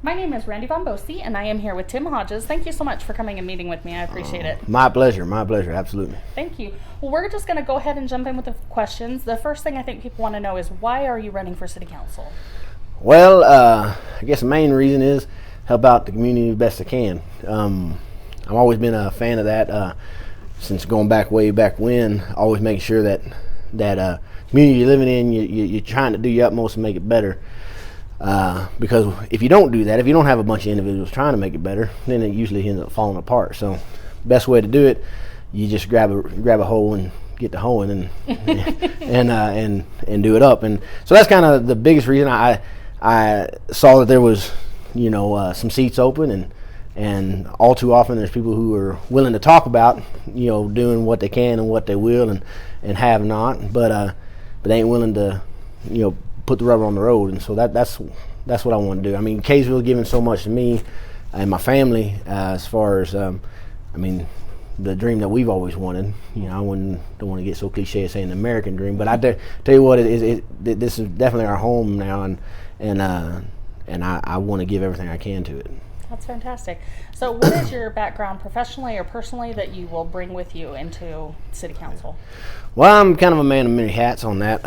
My name is Randy Von Bosi, and I am here with Tim Hodges. Thank you so much for coming and meeting with me. I appreciate it. My pleasure, absolutely. Thank you. Well, we're just going to go ahead and jump in with the questions. The first thing I think people want to know is, why are you running for City Council? Well, I guess the main reason is help out the community the best I can. I've always been a fan of that since going back way back when. Always making sure that community you're living in, you're trying to do your utmost to make it better. Because if you don't do that, if you don't have a bunch of individuals trying to make it better, then it usually ends up falling apart. So, best way to do it, you just grab a hoe and get the hoeing and and do it up. And so that's kind of the biggest reason I saw that there was some seats open, and all too often there's people who are willing to talk about doing what they can and what they will and have not, but they ain't willing to put the rubber on the road. And so that's what I want to do. I mean, Kaysville's given so much to me and my family as far as the dream that we've always wanted. I don't want to get so cliche as saying the American dream, but I tell you what, this is definitely our home now, and I want to give everything I can to it. That's fantastic. So what is your background professionally or personally that you will bring with you into City Council? Well, I'm kind of a man of many hats on that.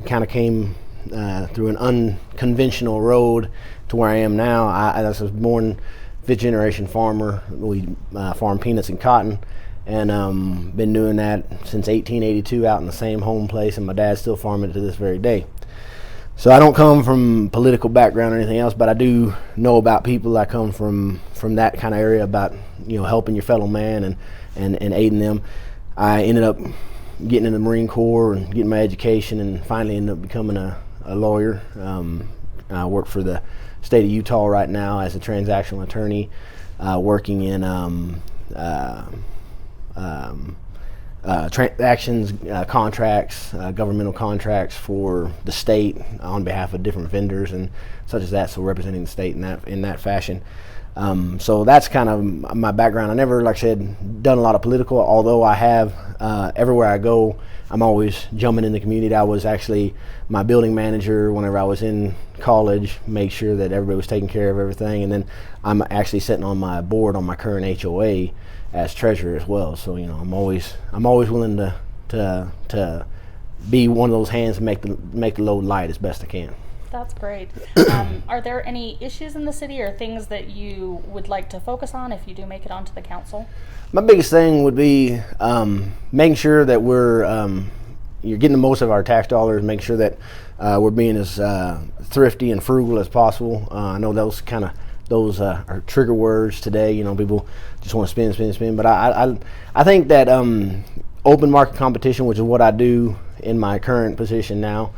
Kind of came through an unconventional road to where I am now. I was born fifth generation farmer. We farm peanuts and cotton, and been doing that since 1882 out in the same home place, and my dad's still farming it to this very day. So I don't come from political background or anything else, but I do know about people. I come from that kind of area about helping your fellow man and aiding them. I ended up getting in the Marine Corps and getting my education, and finally ended up becoming a lawyer. I work for the state of Utah right now as a transactional attorney, working in transactions, contracts, governmental contracts for the state on behalf of different vendors and such as that. So representing the state in that fashion. So that's kind of my background. I never, like I said, done a lot of political, although I have, everywhere I go, I'm always jumping in the community. I was actually my building manager whenever I was in college, make sure that everybody was taking care of everything. And then I'm actually sitting on my board on my current HOA as treasurer as well. So, I'm always willing to be one of those hands and make the load light as best I can. That's great. Are there any issues in the city or things that you would like to focus on if you do make it onto the council? My biggest thing would be making sure that you're getting the most of our tax dollars, making sure that we're being as thrifty and frugal as possible. I know those are trigger words today. People just want to spend. But I think that open market competition, which is what I do in my current position now,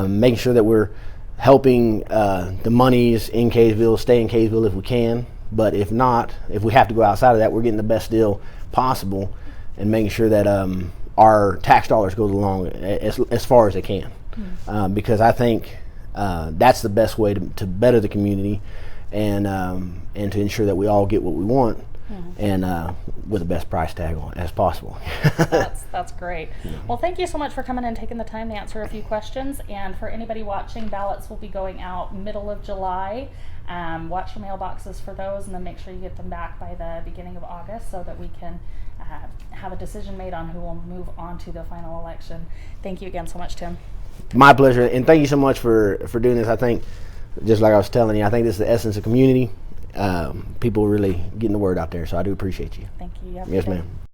making sure that we're helping the monies in Kaysville stay in Kaysville if we can. But if not, if we have to go outside of that, we're getting the best deal possible and making sure that our tax dollars go along as far as they can. Because I think that's the best way to better the community and to ensure that we all get what we want. And with the best price tag on as possible. That's great. Well, thank you so much for coming and taking the time to answer a few questions. And for anybody watching, ballots will be going out middle of July. Watch your mailboxes for those, and then make sure you get them back by the beginning of August so that we can have a decision made on who will move on to the final election. Thank you again so much, Tim. My pleasure, and thank you so much for doing this. I think, just like I was telling you, I think this is the essence of community. People really getting the word out there, so I do appreciate you. Thank you. Yes, ma'am.